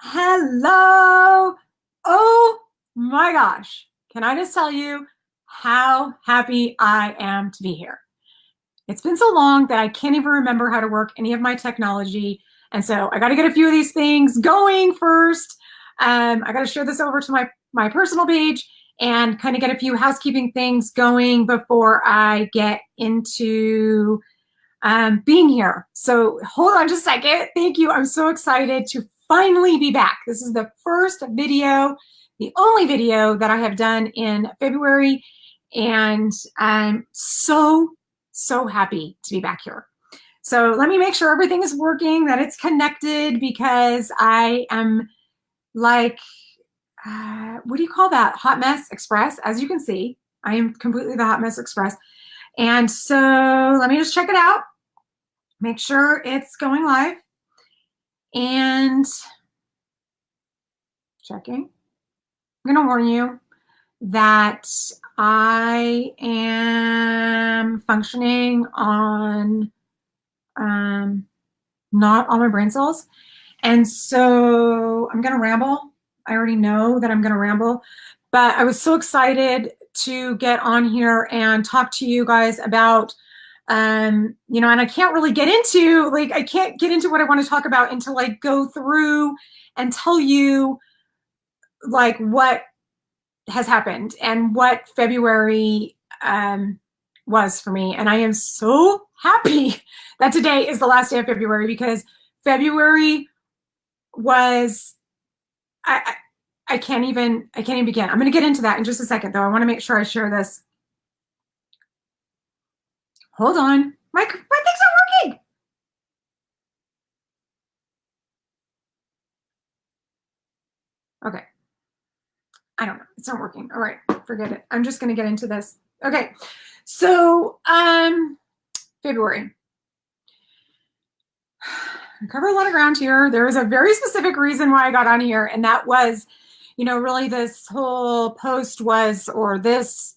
Hello. Oh my gosh. Can I just tell you how happy I am to be here? It's been so long that I can't even remember how to work any of my technology. And so I got to get a few of these things going first. I got to share this over to my personal page and kind of get a few housekeeping things going before I get into being here. So hold on just a second. Thank you. I'm so excited to finally be back. This is the first video, the only video that I have done in February. And I'm so happy to be back here. So let me make sure everything is working, that it's connected, because I am like, what do you call that? Hot Mess Express. As you can see, I am completely the Hot Mess Express. And so let me just check it out. Make sure it's going live. And checking. I'm going to warn you that I am functioning on not all my brain cells. And so I'm going to ramble. I already know that I'm going to ramble, but I was so excited to get on here and talk to you guys about and I can't really get into, I can't get into what I want to talk about until I go through and tell you what has happened and what February was for me. And I am so happy that today is the last day of February, because February was, I can't even begin. I'm going to get into that in just a second, though. I want to make sure I share this. Hold on. My thing's not working. Okay. I don't know. It's not working. All right. Forget it. I'm just going to get into this. Okay. So, February. I cover a lot of ground here. There was a very specific reason why I got on here, and that was, really this whole post was, or this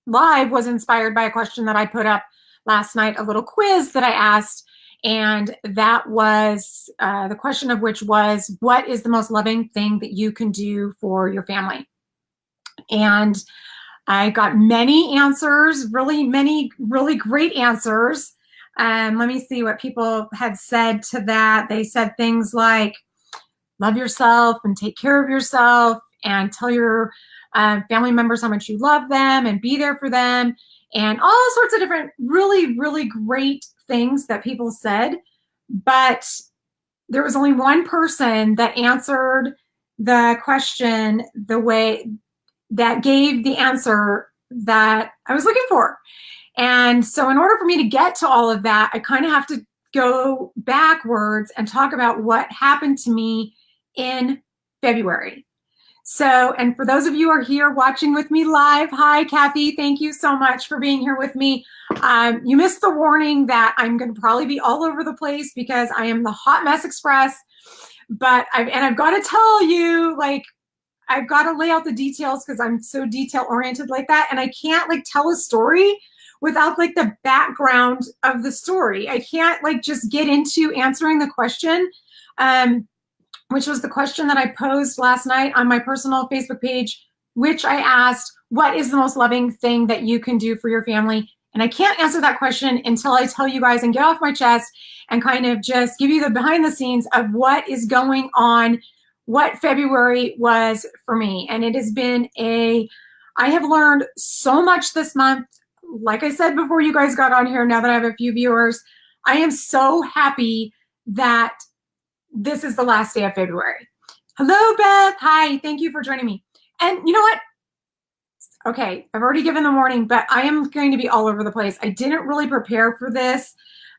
live was inspired by a question that I put up last night, a little quiz that I asked. And that was the question of which was, what is the most loving thing that you can do for your family? And I got many answers, many really great answers. Let me see what people had said to that. They said things like, love yourself and take care of yourself and tell your family members how much you love them and be there for them, and all sorts of different really great things that people said. But there was only one person that answered the question the way that gave the answer that I was looking for. And so in order for me to get to all of that, I kind of have to go backwards and talk about what happened to me in February. So, and for those of you who are here watching with me live, hi, Kathy, thank you so much for being here with me. You missed the warning that I'm going to probably be all over the place because I am the Hot Mess Express, but I've got to tell you, I've got to lay out the details because I'm so detail oriented like that. And I can't tell a story without the background of the story. I can't just get into answering the question, which was the question that I posed last night on my personal Facebook page, which I asked, what is the most loving thing that you can do for your family? And I can't answer that question until I tell you guys and get off my chest and kind of just give you the behind the scenes of what is going on, what February was for me. And it has been I have learned so much this month. Like I said before you guys got on here, now that I have a few viewers, I am so happy that this is the last day of February. Hello, Beth. Hi. Thank you for joining me. And you know what? Okay, I've already given the warning, but I am going to be all over the place. I didn't really prepare for this.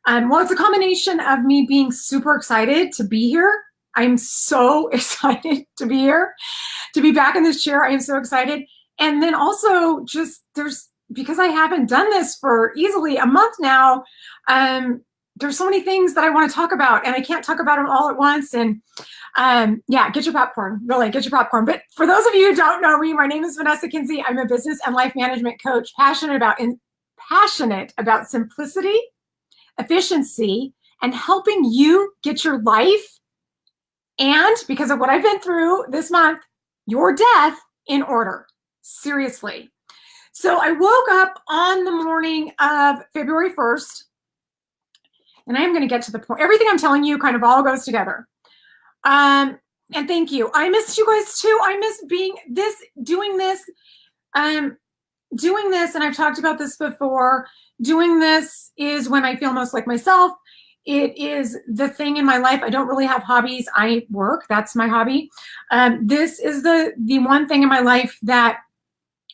Well, it's a combination of me being super excited to be here. I'm so excited to be here, to be back in this chair. I am so excited. And then also just because I haven't done this for easily a month now, there's so many things that I want to talk about, and I can't talk about them all at once. And yeah, get your popcorn, really get your popcorn. But for those of you who don't know me, my name is Vanessa Kinsey. I'm a business and life management coach, passionate about simplicity, efficiency, and helping you get your life And because of what I've been through this month, your death in order. Seriously. So I woke up on the morning of February 1st, and I'm going to get to the point. Everything I'm telling you kind of all goes together. And thank you. I missed you guys too. I miss doing this, and I've talked about this before. Doing this is when I feel most like myself. It is the thing in my life. I don't really have hobbies. I work. That's my hobby. This is the one thing in my life that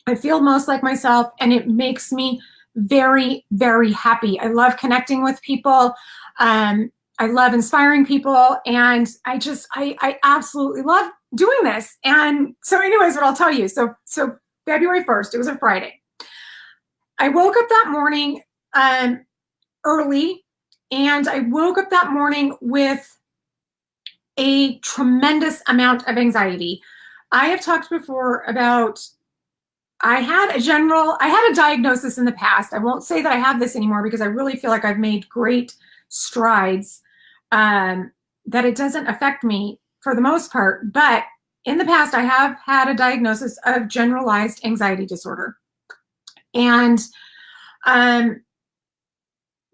I feel most like myself, and it makes me very, very happy. I love connecting with people. I love inspiring people, and I absolutely love doing this. And so anyways, what I'll tell you, so February 1st, it was a Friday. I woke up that morning early, and I woke up that morning with a tremendous amount of anxiety. I have talked before about I had a diagnosis in the past. I won't say that I have this anymore because I really feel like I've made great strides, that it doesn't affect me for the most part. But in the past, I have had a diagnosis of generalized anxiety disorder. And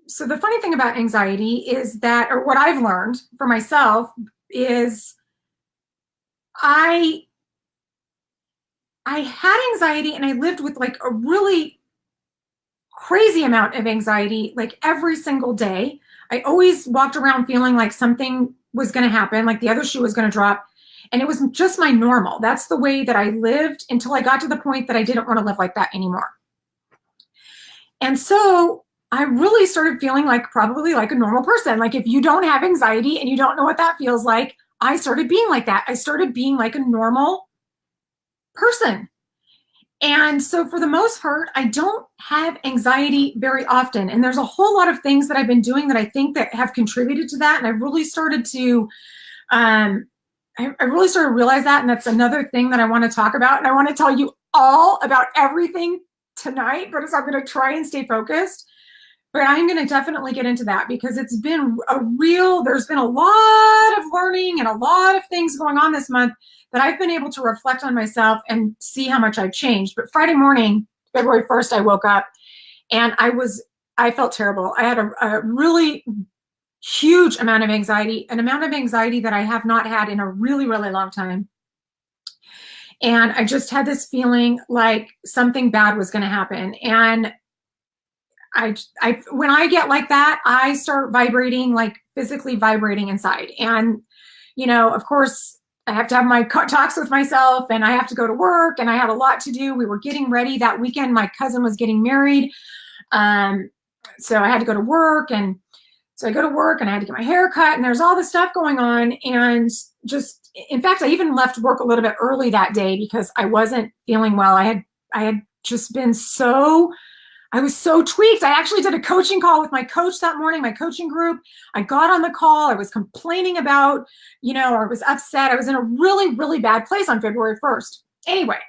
so the funny thing about anxiety is that, or what I've learned for myself is I had anxiety, and I lived with like a really crazy amount of anxiety, like every single day. I always walked around feeling like something was going to happen, like the other shoe was going to drop. And it was just my normal. That's the way that I lived until I got to the point that I didn't want to live like that anymore. And so I really started feeling like probably like a normal person. Like if you don't have anxiety and you don't know what that feels like, I started being like that. I started being like a normal person. And so for the most part, I don't have anxiety very often. And there's a whole lot of things that I've been doing that I think that have contributed to that. And I've really started to, I really started to realize that. And that's another thing that I want to talk about. And I want to tell you all about everything tonight, but I'm going to try and stay focused. But I'm going to definitely get into that because it's been there's been a lot of learning and a lot of things going on this month that I've been able to reflect on myself and see how much I've changed. But Friday morning, February 1st, I woke up and I felt terrible. I had a really huge amount of anxiety, an amount of anxiety that I have not had in a really, really long time. And I just had this feeling like something bad was going to happen. And when I get like that, I start vibrating, like physically vibrating inside. And, you know, of course, I have to have my talks with myself, and I have to go to work, and I had a lot to do. We were getting ready that weekend. My cousin was getting married. So I had to go to work, and so I go to work and I had to get my hair cut, and there's all this stuff going on. And just, in fact, I even left work a little bit early that day because I wasn't feeling well. I had just been I was so tweaked. I actually did a coaching call with my coach that morning, my coaching group. I got on the call. I was complaining about, I was upset. I was in a really, really bad place on February 1st. Anyway,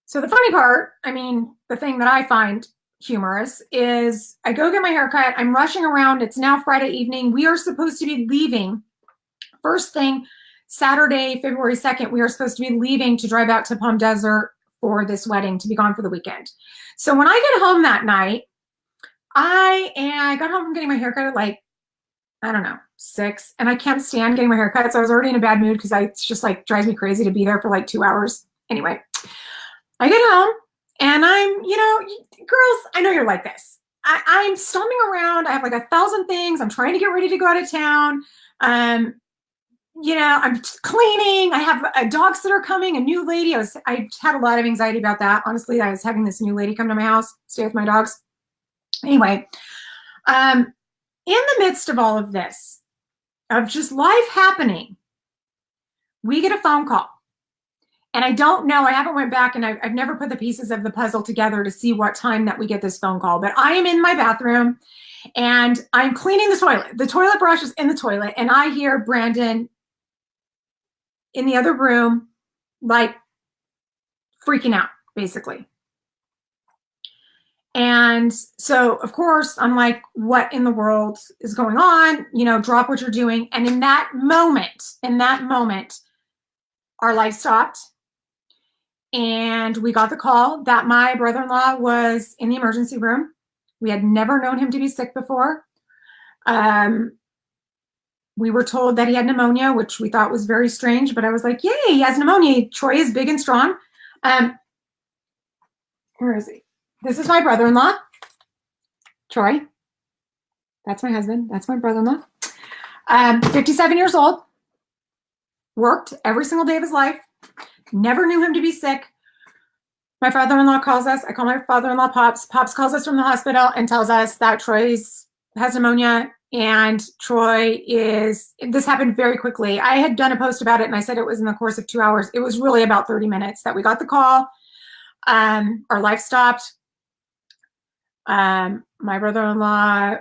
so the funny part, the thing that I find humorous is I go get my hair cut. I'm rushing around. It's now Friday evening. We are supposed to be leaving. First thing, Saturday, February 2nd, we are supposed to be leaving to drive out to Palm Desert for this wedding, to be gone for the weekend. So when I get home that night, I got home from getting my haircut at like, I don't know, 6, and I can't stand getting my haircut. So I was already in a bad mood because it's just like drives me crazy to be there for like 2 hours. Anyway, I get home and I'm, girls, I know you're like this. I'm stomping around. I have like 1,000 things. I'm trying to get ready to go out of town. I'm cleaning. I have a dog sitter coming, a new lady. I had a lot of anxiety about that. Honestly, I was having this new lady come to my house, stay with my dogs. Anyway, in the midst of all of this, of just life happening, we get a phone call. And I don't know, I haven't went back and I've never put the pieces of the puzzle together to see what time that we get this phone call. But I am in my bathroom and I'm cleaning the toilet. The toilet brush is in the toilet, and I hear Brandon in the other room, like freaking out, basically. And so, of course, I'm like, what in the world is going on? You know, drop what you're doing. And in that moment, our life stopped. And we got the call that my brother-in-law was in the emergency room. We had never known him to be sick before. We were told that he had pneumonia, which we thought was very strange, but I was like, yay, he has pneumonia. Troy is big and strong. Where is he? This is my brother-in-law, Troy. That's my husband. That's my brother-in-law. 57 years old, worked every single day of his life, never knew him to be sick. My father-in-law calls us. I call my father-in-law Pops. Pops calls us from the hospital and tells us that Troy has pneumonia. And Troy this happened very quickly. I had done a post about it and I said it was in the course of 2 hours. It was really about 30 minutes that we got the call. Our life stopped. My brother-in-law,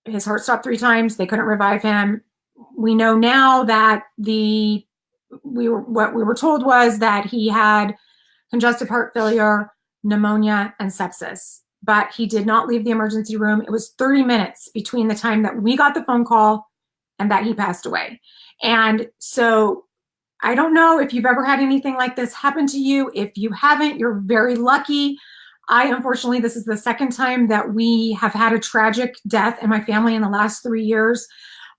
his heart stopped 3 times. They couldn't revive him. We know now that what we were told was that he had congestive heart failure, pneumonia, and sepsis. But he did not leave the emergency room. It was 30 minutes between the time that we got the phone call and that he passed away. And so I don't know if you've ever had anything like this happen to you. If you haven't, you're very lucky. Unfortunately, this is the second time that we have had a tragic death in my family in the last 3 years.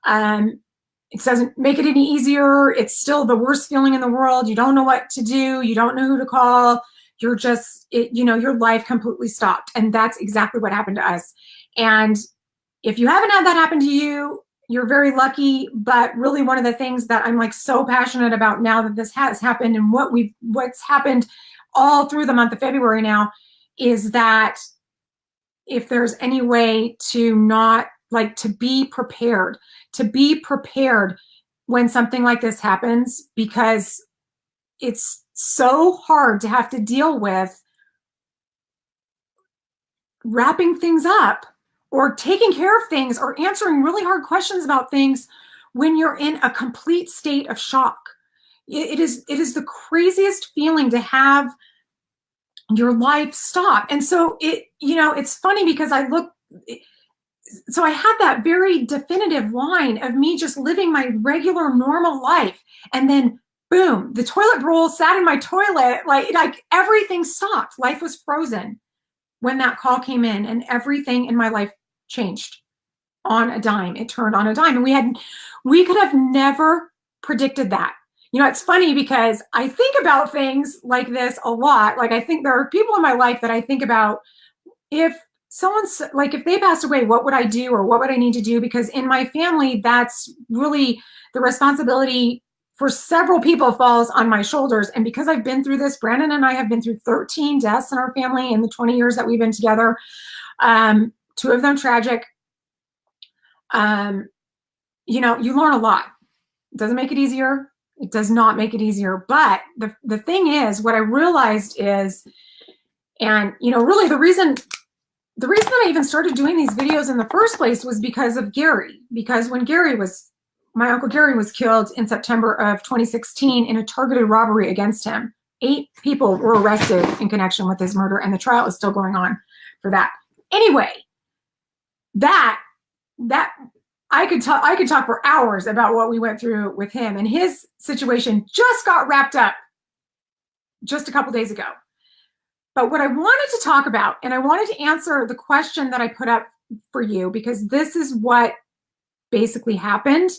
It doesn't make it any easier. It's still the worst feeling in the world. You don't know what to do. You don't know who to call. You're just, your life completely stopped. And that's exactly what happened to us. And if you haven't had that happen to you, you're very lucky. But really one of the things that I'm like so passionate about now that this has happened and what's happened all through the month of February now is that if there's any way to not to be prepared when something like this happens, because it's so hard to have to deal with wrapping things up or taking care of things or answering really hard questions about things when you're in a complete state of shock. It is the craziest feeling to have your life stop. And so it's funny because I had that very definitive line of me just living my regular normal life, and then boom, the toilet roll sat in my toilet, like everything stopped. Life was frozen when that call came in, and everything in my life changed on a dime. It turned on a dime, and we could have never predicted that. It's funny because I think about things like this a lot. Like I think there are people in my life that I think about, if they passed away, what would I do or what would I need to do? Because in my family, that's really the responsibility for several people falls on my shoulders. And because I've been through this, Brandon and I have been through 13 deaths in our family in the 20 years that we've been together. 2 of them tragic. You learn a lot. It doesn't make it easier. It does not make it easier. But the thing is, what I realized is, and really the reason that I even started doing these videos in the first place was because of Gary. Because when my Uncle Gary was killed in September of 2016 in a targeted robbery against him. 8 people were arrested in connection with his murder, and the trial is still going on for that. Anyway, that I could talk for hours about what we went through with him, and his situation just got wrapped up just a couple days ago. But what I wanted to talk about, and I wanted to answer the question that I put up for you, because this is what basically happened.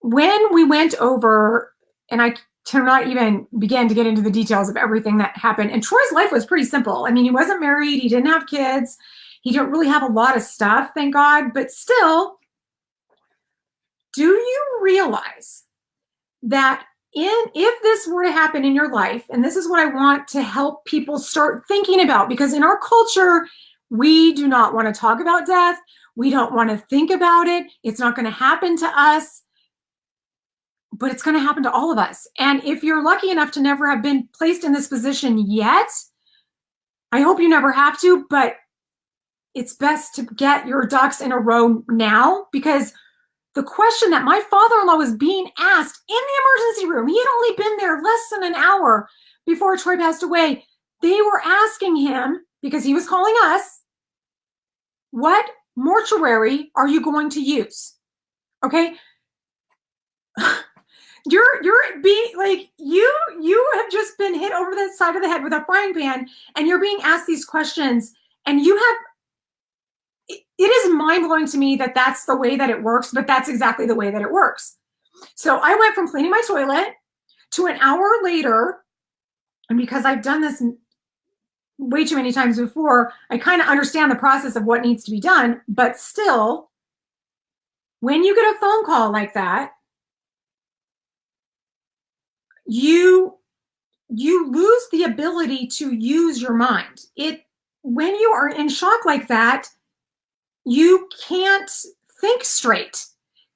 When we went over, and I cannot even begin to get into the details of everything that happened, and Troy's life was pretty simple. I mean, he wasn't married, he didn't have kids, he didn't really have a lot of stuff, thank God, but still, do you realize that if this were to happen in your life, and this is what I want to help people start thinking about, because in our culture, we do not want to talk about death. We don't want to think about it. It's not going to happen to us, but it's going to happen to all of us. And if you're lucky enough to never have been placed in this position yet, I hope you never have to, but it's best to get your ducks in a row now, because the question that my father-in-law was being asked in the emergency room, he had only been there less than an hour before Troy passed away. They were asking him, because he was calling us, what mortuary are you going to use? Okay. You're being like, you have just been hit over the side of the head with a frying pan, and you're being asked these questions, and you have, it is mind-blowing to me that that's the way that it works, but that's exactly the way that it works. So I went from cleaning my toilet to an hour later, and because I've done this way too many times before, I kind of understand the process of what needs to be done. But still, when you get a phone call like that, you lose the ability to use your mind. When you are in shock like that, you can't think straight.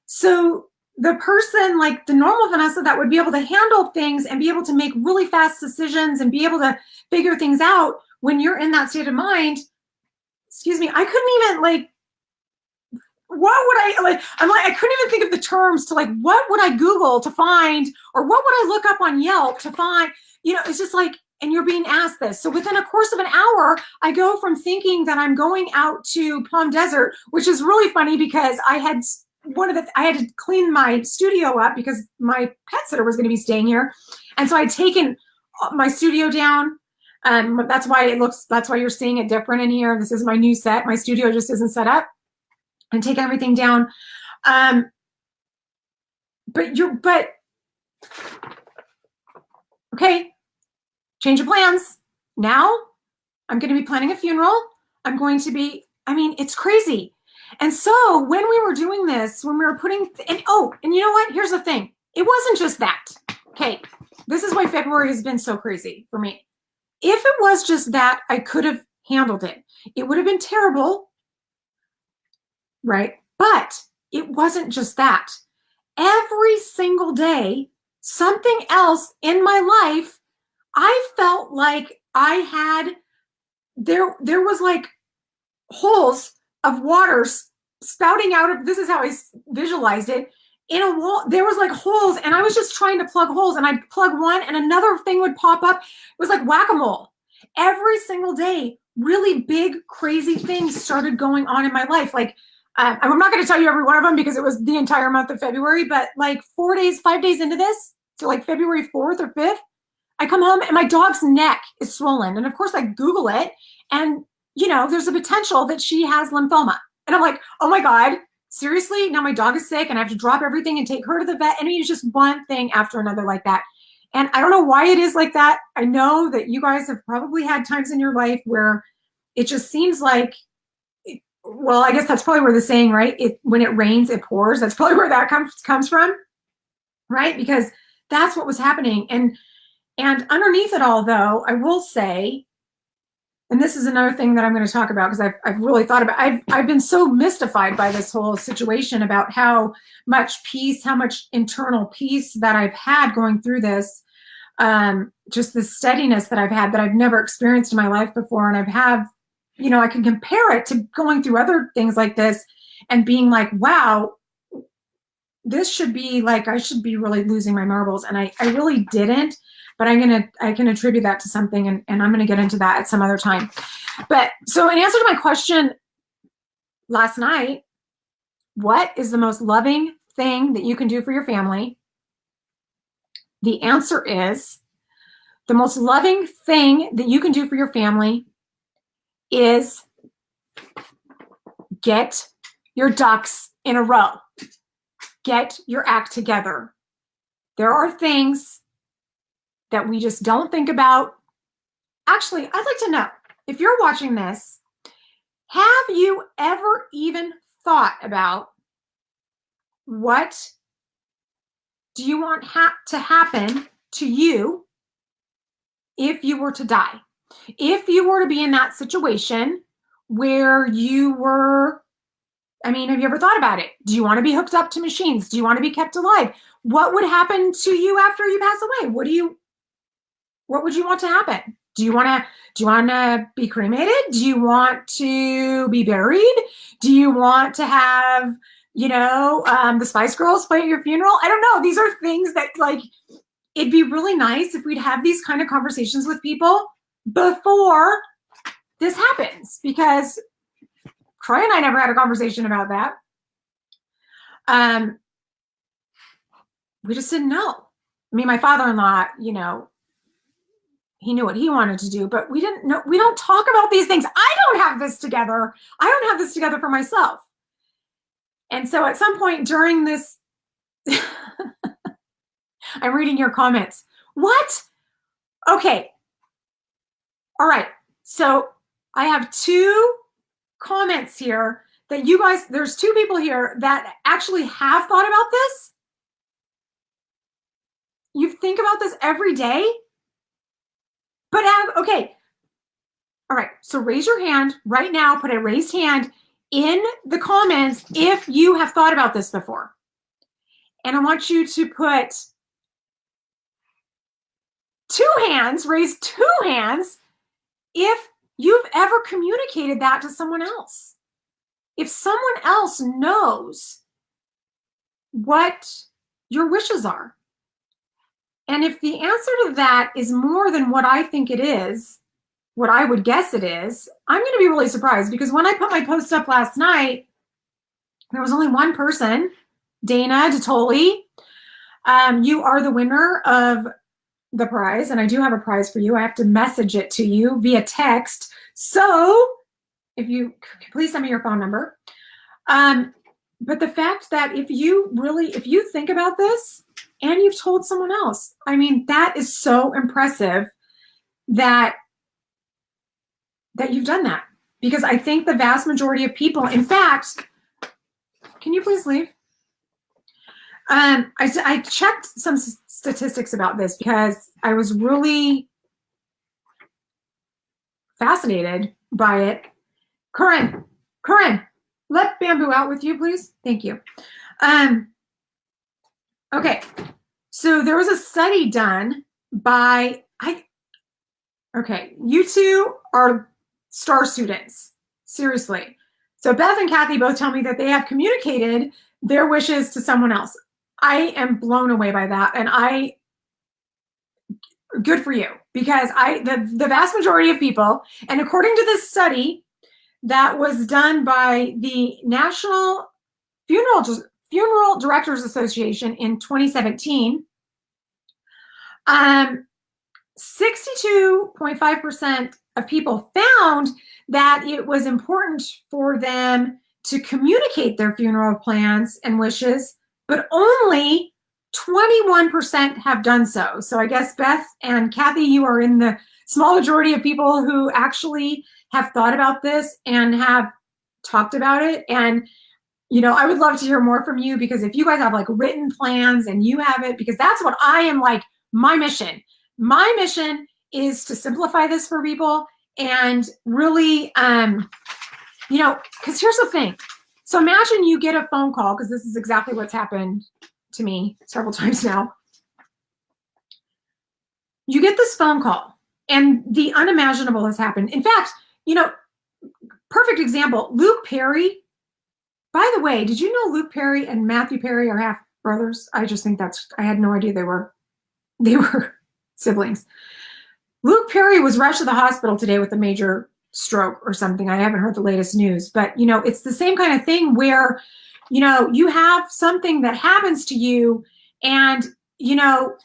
So the person, like the normal Vanessa that would be able to handle things and be able to make really fast decisions and be able to figure things out, when you're in that state of mind, excuse me, I couldn't even like, what would I like? I'm like, I couldn't even think of the terms to like, what would I Google to find, or what would I look up on Yelp to find? You know, it's just like, and you're being asked this. So within a course of an hour, I go from thinking that I'm going out to Palm Desert, which is really funny because I had to clean my studio up because my pet sitter was going to be staying here. And so I'd taken my studio down. That's why you're seeing it different in here. This is my new set. My studio just isn't set up, and take everything down. Okay, change of plans. Now I'm going to be planning a funeral. It's crazy. And so when we were doing this, when we were putting, and you know what? Here's the thing. It wasn't just that. Okay, this is why February has been so crazy for me. If it was just that, I could have handled it. It would have been terrible, right? But it wasn't just that. Every single day, something else in my life, I felt like I had, there was like holes of water spouting out of, this is how I visualized it, in a wall. There was like holes, and I was just trying to plug holes, and I'd plug one and another thing would pop up. It was like whack-a-mole. Every single day, really big, crazy things started going on in my life. Like, I'm not going to tell you every one of them because it was the entire month of February, but like 5 days into this, so like February 4th or 5th, I come home and my dog's neck is swollen. And of course I Google it, and you know, there's a potential that she has lymphoma. And I'm like, oh my God, seriously? Now my dog is sick and I have to drop everything and take her to the vet. I mean, it's just one thing after another like that. And I don't know why it is like that. I know that you guys have probably had times in your life where it just seems like, well, I guess that's probably where the saying, right? When it rains, it pours. That's probably where that comes from, right? Because that's what was happening. And underneath it all, though, I will say, and this is another thing that I'm going to talk about because I've really thought about, I've been so mystified by this whole situation about how much peace, how much internal peace that I've had going through this, just the steadiness that I've had that I've never experienced in my life before. And you know, I can compare it to going through other things like this and being like, wow, this should be like, I should be really losing my marbles. And I really didn't, but I can attribute that to something, and I'm going to get into that at some other time. But so in answer to my question last night, what is the most loving thing that you can do for your family? The answer is, the most loving thing that you can do for your family is get your ducks in a row. Get your act together. There are things that we just don't think about. Actually, I'd like to know, if you're watching this, have you ever even thought about what do you want to happen to you if you were to die? If you were to be in that situation where you were, I mean, have you ever thought about it? Do you want to be hooked up to machines? Do you want to be kept alive? What would happen to you after you pass away? What would you want to happen? Do you want to be cremated? Do you want to be buried? Do you want to have, you know, the Spice Girls play at your funeral? I don't know. These are things that, like, it'd be really nice if we'd have these kind of conversations with people before this happens because Troy and I never had a conversation about that. We just didn't know. I mean, my father-in-law, you know, he knew what he wanted to do, but we didn't know. We don't talk about these things. I don't have this together. I don't have this together for myself. And so at some point during this, I'm reading your comments. What? Okay. All right. So I have 2 comments here that you guys, there's 2 people here that actually have thought about this. You think about this every day? But okay. All right. So raise your hand right now. Put a raised hand in the comments if you have thought about this before. And I want you to put 2 hands, raise 2 hands if you've ever communicated that to someone else. If someone else knows what your wishes are. And if the answer to that is more than what I think it is, what I would guess it is, I'm going to be really surprised, because when I put my post up last night, there was only one person, Dana Detoli. You are the winner of the prize, and I do have a prize for you. I have to message it to you via text. So if you please send me your phone number. But the fact that if you think about this and you've told someone else, I mean, that is so impressive that you've done that. Because I think the vast majority of people, in fact, can you please leave? I checked some statistics about this because I was really fascinated by it. Corinne, let Bamboo out with you, please. Thank you. Okay, so there was a study done by, okay, you 2 are STAR students, seriously. So Beth and Kathy both tell me that they have communicated their wishes to someone else. I am blown away by that, and good for you, because the vast majority of people, and according to this study that was done by the National Funeral Directors Association in 2017, 62.5% of people found that it was important for them to communicate their funeral plans and wishes, but only 21% have done so. So I guess Beth and Kathy, you are in the small majority of people who actually have thought about this and have talked about it. And, you know, I would love to hear more from you, because if you guys have like written plans and you have it, because that's what I am like, my mission. My mission is to simplify this for people and really, you know, because here's the thing. So imagine you get a phone call, because this is exactly what's happened to me several times now. You get this phone call and the unimaginable has happened. In fact, you know, perfect example, Luke Perry. By the way, did you know Luke Perry and Matthew Perry are half brothers? I just think I had no idea they were siblings. Luke Perry was rushed to the hospital today with a major stroke or something. I haven't heard the latest news, but you know, it's the same kind of thing where, you know, you have something that happens to you and, you know,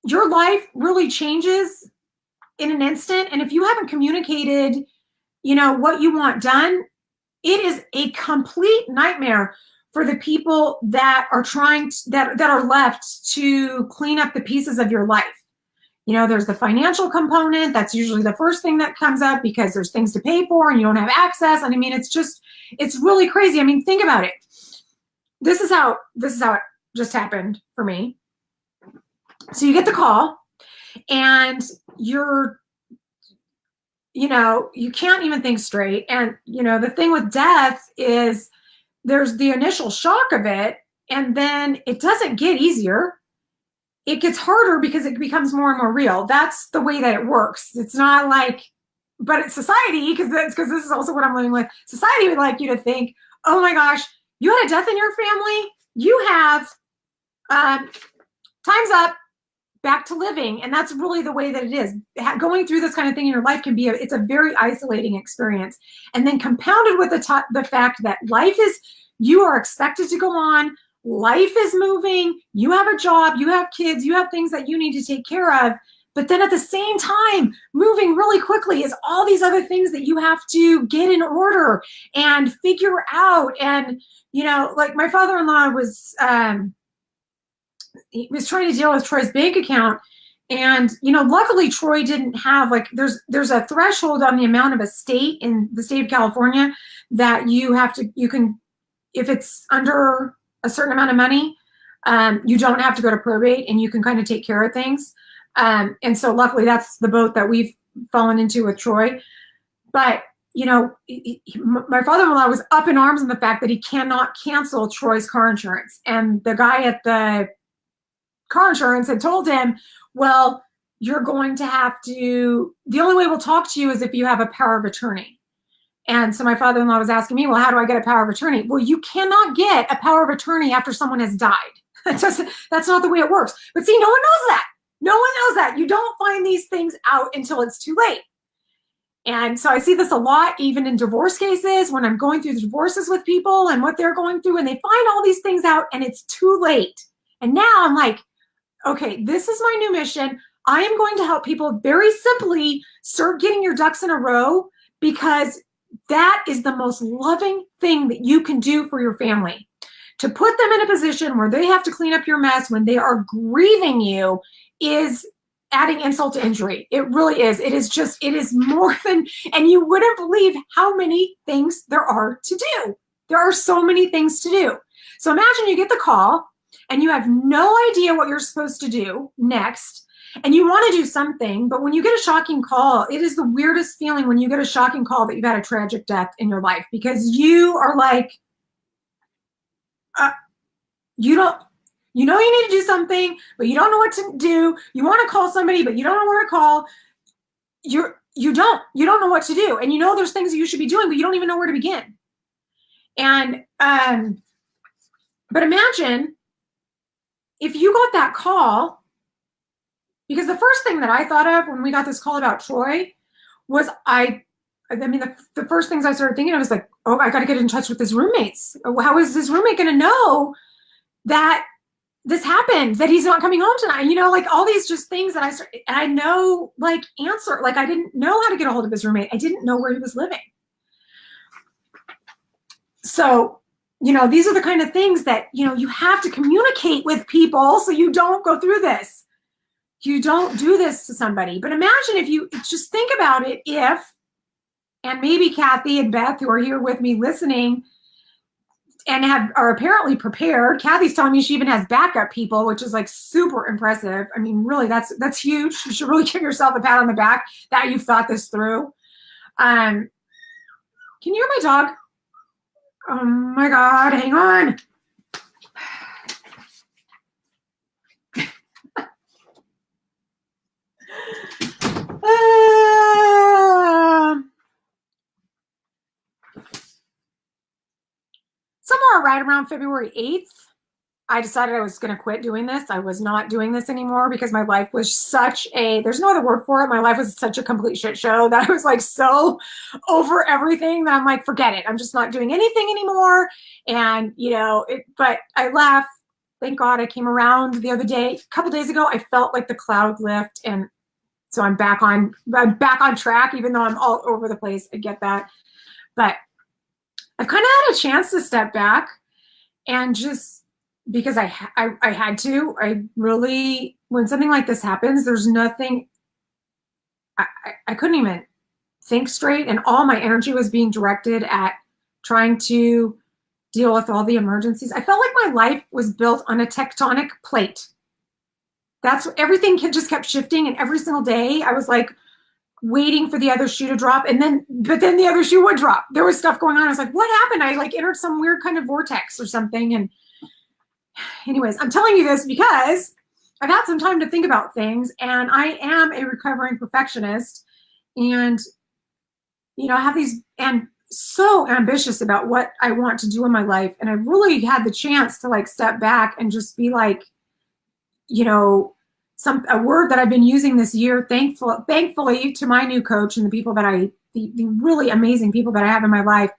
your life really changes in an instant. And if you haven't communicated, you know, what you want done, it is a complete nightmare for the people that are that are left to clean up the pieces of your life. You know, there's the financial component. That's usually the first thing that comes up, because there's things to pay for and you don't have access. And I mean, it's really crazy. I mean, think about it. This is how it just happened for me. So you get the call and you know, you can't even think straight. And, you know, the thing with death is there's the initial shock of it, and then it doesn't get easier. It gets harder because it becomes more and more real. That's the way that it works. It's not like, but it's society, because this is also what I'm living with. Society would like you to think, oh my gosh, you had a death in your family. You have, time's up. back to living. And that's really the way that it is. Going through this kind of thing in your life can be, it's a very isolating experience. And then compounded with the fact that life is, you are expected to go on, life is moving, you have a job, you have kids, you have things that you need to take care of. But then at the same time, moving really quickly is all these other things that you have to get in order and figure out. And, you know, like my father-in-law was, he was trying to deal with Troy's bank account. And, you know, luckily Troy didn't have, like, there's a threshold on the amount of estate in the state of California that you have to, you can, if it's under a certain amount of money, you don't have to go to probate and you can kind of take care of things. And so luckily that's the boat that we've fallen into with Troy. But, you know, my father-in-law was up in arms on the fact that he cannot cancel Troy's car insurance. And the guy at the car insurance had told him, well, you're going to have to, the only way we'll talk to you is if you have a power of attorney. And so my father-in-law was asking me, well, how do I get a power of attorney? Well, you cannot get a power of attorney after someone has died. That's not the way it works. But see, no one knows that. No one knows that. You don't find these things out until it's too late. And so I see this a lot, even in divorce cases, when I'm going through the divorces with people and what they're going through, and they find all these things out and it's too late. And now I'm like, okay, this is my new mission. I am going to help people very simply start getting your ducks in a row, because that is the most loving thing that you can do for your family. To put them in a position where they have to clean up your mess when they are grieving you is adding insult to injury. It really is. It is just, it is more than, and you wouldn't believe how many things there are to do. There are so many things to do. So imagine you get the call and you have no idea what you're supposed to do next, and you want to do something, but when you get a shocking call, it is the weirdest feeling when you get a shocking call that you've had a tragic death in your life, because you are like, you know you need to do something, but you don't know what to do. You want to call somebody, but you don't know where to call. You don't know what to do. And you know there's things that you should be doing, but you don't even know where to begin. And but imagine if you got that call, because the first thing that I thought of when we got this call about Troy was the first things I started thinking of was like, oh, I got to get in touch with his roommates. How is his roommate going to know that this happened, that he's not coming home tonight? You know, like all these just things that I know, like answer, like I didn't know how to get a hold of his roommate. I didn't know where he was living. So, you know, these are the kind of things that, you know, you have to communicate with people so you don't go through this. You don't do this to somebody. But imagine if you just think about it, and maybe Kathy and Beth, who are here with me listening and are apparently prepared. Kathy's telling me she even has backup people, which is like super impressive. I mean, really, that's huge. You should really give yourself a pat on the back that you've thought this through. Can you hear my dog? Oh my God, hang on. Somewhere right around February 8th, I decided I was going to quit doing this. I was not doing this anymore because my life was there's no other word for it. My life was such a complete shit show that I was like so over everything that I'm like, forget it. I'm just not doing anything anymore. And, you know, but I left. Thank God I came around the other day. A couple days ago, I felt like the cloud lift. And so I'm back on track, even though I'm all over the place. I get that. But I've kind of had a chance to step back and just, because I had to, I really, when something like this happens, there's nothing, I couldn't even think straight, and all my energy was being directed at trying to deal with all the emergencies. I felt like my life was built on a tectonic plate. That's everything just kept shifting, and every single day I was like waiting for the other shoe to drop, but then the other shoe would drop. There was stuff going on. I was like, what happened? I like entered some weird kind of vortex or something. And anyways, I'm telling you this because I've had some time to think about things, and I am a recovering perfectionist, and, you know, I have these, and so ambitious about what I want to do in my life. And I really had the chance to like step back and just be like, you know, a word that I've been using this year, thankfully to my new coach and the people that the really amazing people that I have in my life,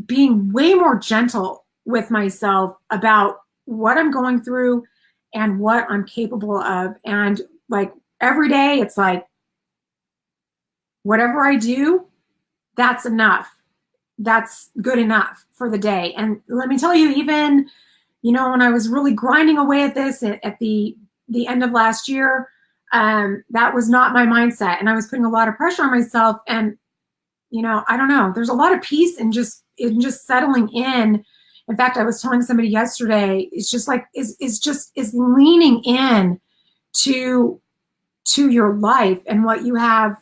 being way more gentle with myself about what I'm going through and what I'm capable of. And like every day, it's like, whatever I do, that's enough. That's good enough for the day. And let me tell you, even, when I was really grinding away at this at the end of last year, that was not my mindset. And I was putting a lot of pressure on myself. And, I don't know, there's a lot of peace in just settling in. In fact, I was telling somebody yesterday, it's just like, is leaning in to your life and what you have,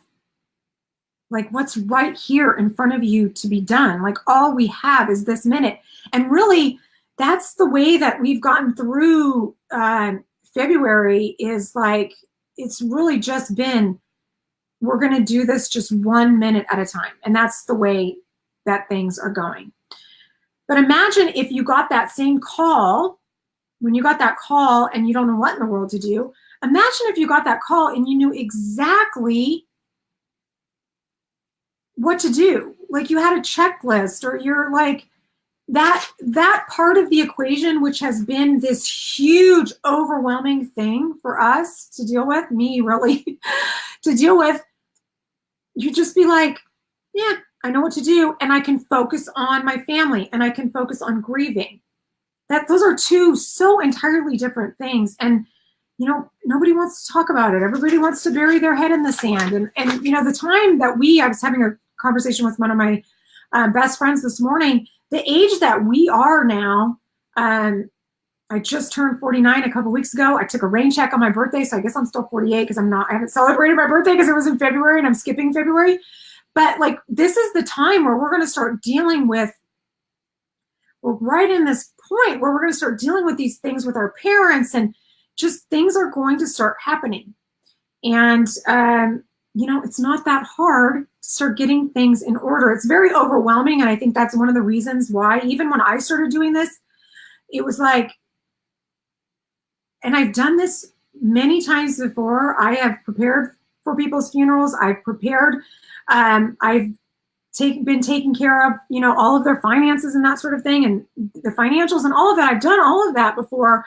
like what's right here in front of you to be done. Like all we have is this minute. And really, that's the way that we've gotten through February, is like, it's really just been, we're going to do this just 1 minute at a time. And that's the way that things are going. But imagine if you got that same call, when you got that call and you don't know what in the world to do. Imagine if you got that call and you knew exactly what to do. Like you had a checklist, or you're like, that part of the equation, which has been this huge, overwhelming thing for us to deal with, me really, to deal with, you just be like, yeah, I know what to do. And I can focus on my family, and I can focus on grieving. Those are two so entirely different things. And, nobody wants to talk about it. Everybody wants to bury their head in the sand. And the time that I was having a conversation with one of my best friends this morning, the age that we are now, I just turned 49 a couple weeks ago. I took a rain check on my birthday, so I guess I'm still 48 because I haven't celebrated my birthday because it was in February and I'm skipping February. But like, this is the time where we're going to start dealing with, we're right in this point where we're going to start dealing with these things with our parents, and just things are going to start happening. And, it's not that hard to start getting things in order. It's very overwhelming. And I think that's one of the reasons why, even when I started doing this, it was like, and I've done this many times before. I have prepared for people's funerals. I've prepared, I've been taking care of, all of their finances and that sort of thing, and the financials and all of that. I've done all of that before,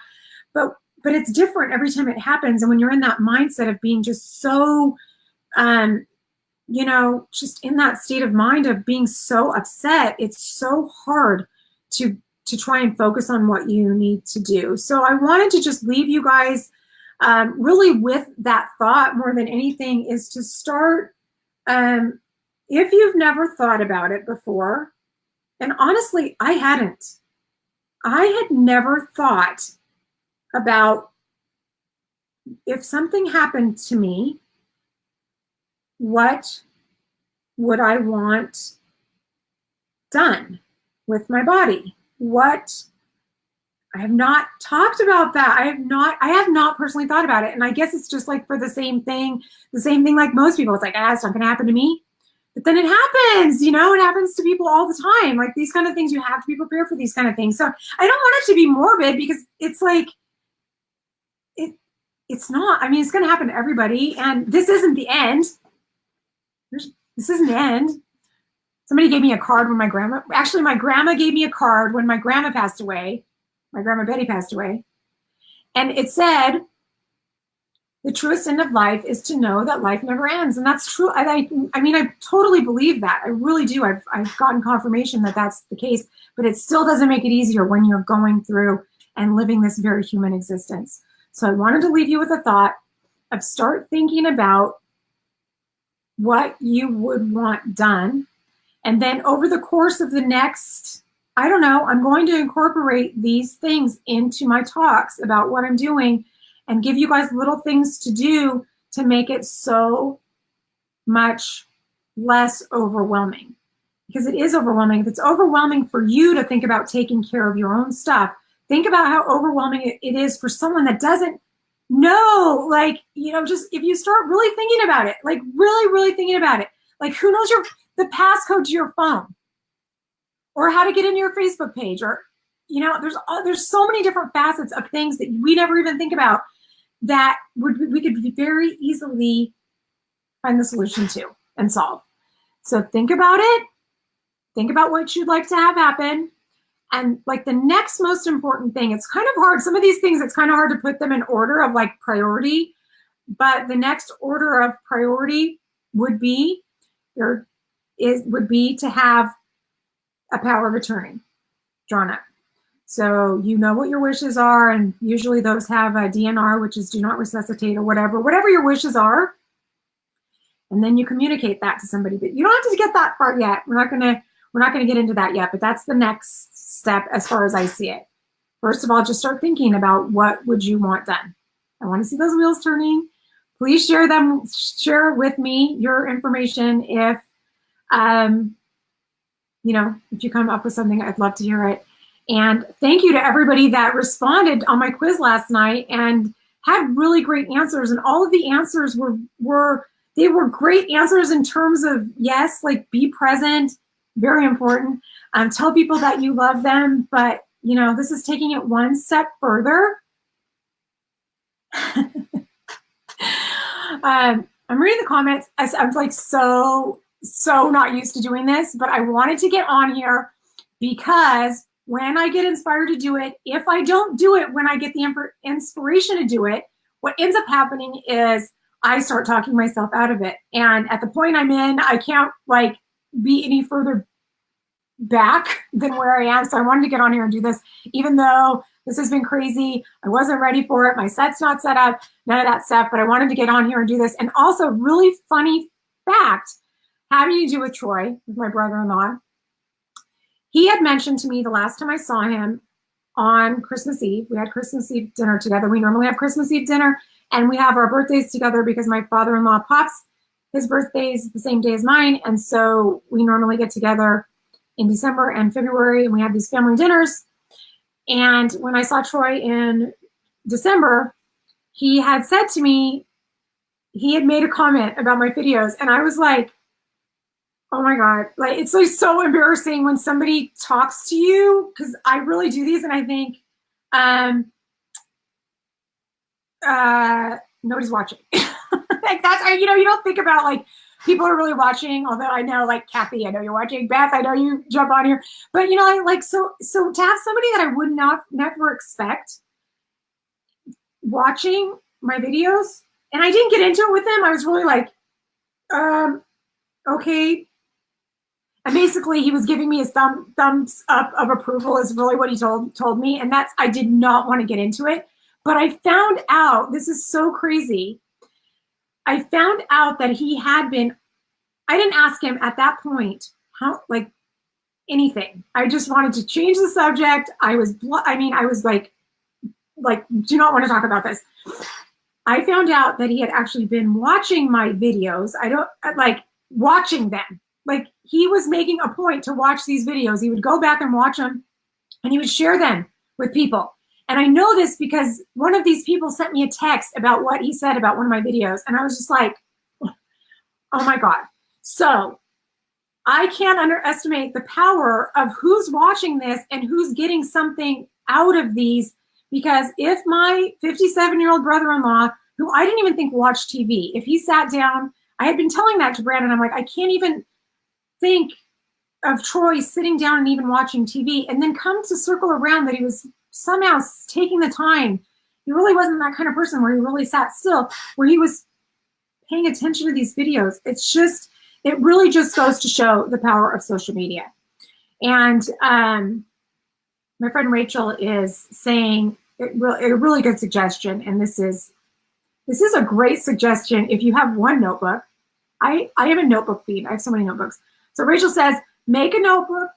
but it's different every time it happens. And when you're in that mindset of being just so, just in that state of mind of being so upset, it's so hard to try and focus on what you need to do. So I wanted to just leave you guys really with that thought more than anything, is to start, if you've never thought about it before, and honestly, I had never thought about, if something happened to me, what would I want done with my body? I have not talked about that. I have not personally thought about it. And I guess it's just like for the same thing like most people. It's like, it's not going to happen to me. But then it happens, it happens to people all the time. Like these kind of things, you have to be prepared for these kind of things. So I don't want it to be morbid, because it's like, it's not. I mean, it's going to happen to everybody. And this isn't the end. This isn't the end. Somebody gave me a card when my grandma gave me a card when my grandma passed away. My grandma Betty passed away. And it said, the truest end of life is to know that life never ends. And that's true. I mean, I totally believe that. I really do. I've gotten confirmation that that's the case, but it still doesn't make it easier when you're going through and living this very human existence. So I wanted to leave you with a thought of, start thinking about what you would want done. And then over the course of the next, I don't know, I'm going to incorporate these things into my talks about what I'm doing, and give you guys little things to do to make it so much less overwhelming. Because it is overwhelming. If it's overwhelming for you to think about taking care of your own stuff, think about how overwhelming it is for someone that doesn't know, like, just if you start really thinking about it, like really, really thinking about it, like who knows the passcode to your phone, or how to get into your Facebook page, or there's so many different facets of things that we never even think about that we could very easily find the solution to and solve. So think about it. Think about what you'd like to have happen. And like the next most important thing, it's kind of hard. Some of these things, it's kind of hard to put them in order of like priority, but the next order of priority would be to have a power of attorney drawn up. So you know what your wishes are, and usually those have a DNR, which is do not resuscitate or whatever your wishes are. And then you communicate that to somebody. But you don't have to get that far yet. We're not gonna get into that yet, but that's the next step as far as I see it. First of all, just start thinking about what would you want done. I want to see those wheels turning. Please share with me your information if if you come up with something, I'd love to hear it. And thank you to everybody that responded on my quiz last night and had really great answers. And all of the answers were great answers in terms of, yes, like be present, very important. Tell people that you love them, but this is taking it one step further. I'm reading the comments. I'm like so not used to doing this, but I wanted to get on here because when I get inspired to do it, if I don't do it when I get the inspiration to do it, what ends up happening is I start talking myself out of it. And at the point I'm in, I can't like be any further back than where I am. So I wanted to get on here and do this, even though this has been crazy. I wasn't ready for it. My set's not set up, none of that stuff, but I wanted to get on here and do this. And also really funny fact, having to do with Troy, with my brother-in-law. He had mentioned to me the last time I saw him on Christmas Eve. We had Christmas Eve dinner together. We normally have Christmas Eve dinner and we have our birthdays together because my father-in-law Pops, his birthday is the same day as mine. And so we normally get together in December and February and we have these family dinners. And when I saw Troy in December, he had said to me, he had made a comment about my videos. And I was like, oh my God, like it's like so embarrassing when somebody talks to you, because I really do these and I think nobody's watching. Like that's, you don't think about like people are really watching, although I know like Kathy, I know you're watching, Beth, I know you jump on here, but like so to have somebody that I would never expect watching my videos, and I didn't get into it with them. I was really like, okay. And basically he was giving me his thumbs up of approval is really what he told me. And that's, I did not want to get into it, but I found out, this is so crazy. I found out that he had been, I didn't ask him at that point, how, like anything. I just wanted to change the subject. I was like, do not want to talk about this. I found out that he had actually been watching my videos. I don't like watching them. Like he was making a point to watch these videos. He would go back and watch them and he would share them with people. And I know this because one of these people sent me a text about what he said about one of my videos. And I was just like, oh my God. So I can't underestimate the power of who's watching this and who's getting something out of these. Because if my 57-year-old brother-in-law, who I didn't even think watched TV, if he sat down, I had been telling that to Brandon, I'm like, I can't even think of Troy sitting down and even watching TV, and then come to circle around that he was somehow taking the time. He really wasn't that kind of person where he really sat still, where he was paying attention to these videos. It really just goes to show the power of social media. And my friend Rachel is saying a really good suggestion, and this is a great suggestion if you have one notebook. I have a notebook feed. I have so many notebooks. So Rachel says, make a notebook,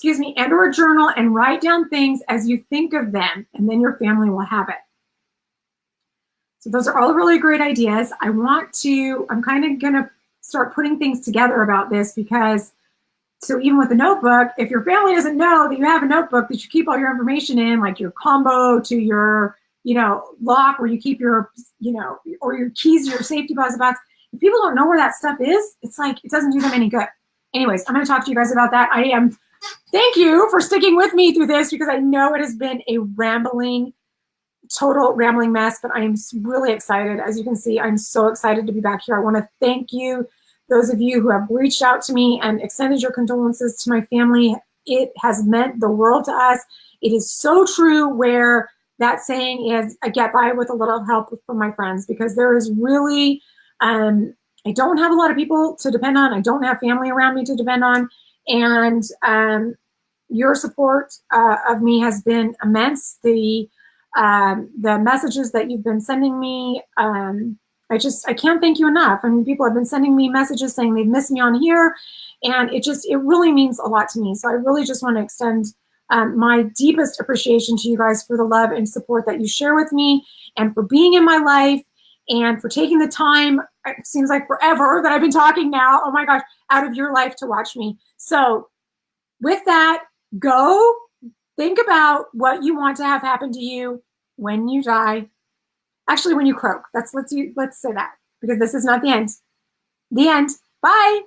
and or a journal and write down things as you think of them, and then your family will have it. So those are all really great ideas. I'm kind of going to start putting things together about this because, so even with the notebook, if your family doesn't know that you have a notebook that you keep all your information in, like your combo to your, lock where you keep your, or your keys to your safety deposit box, if people don't know where that stuff is, it's like, it doesn't do them any good. Anyways, I'm going to talk to you guys about that. I am Thank you for sticking with me through this, because I know it has been a total rambling mess, but I am really excited. As you can see, I'm so excited to be back here. I want to thank you, those of you who have reached out to me and extended your condolences to my family. It has meant the world to us. It is so true where that saying is, I get by with a little help from my friends, because there is really, I don't have a lot of people to depend on. I don't have family around me to depend on. And your support of me has been immense. The messages that you've been sending me, I can't thank you enough. I mean, people have been sending me messages saying they've missed me on here, and it really means a lot to me. So I really just want to extend my deepest appreciation to you guys for the love and support that you share with me, and for being in my life, and for taking the time, it seems like forever that I've been talking now, oh my gosh, out of your life to watch me. So with that, go think about what you want to have happen to you when you die. Actually, when you croak. Let's say that, because this is not the end. The end. Bye.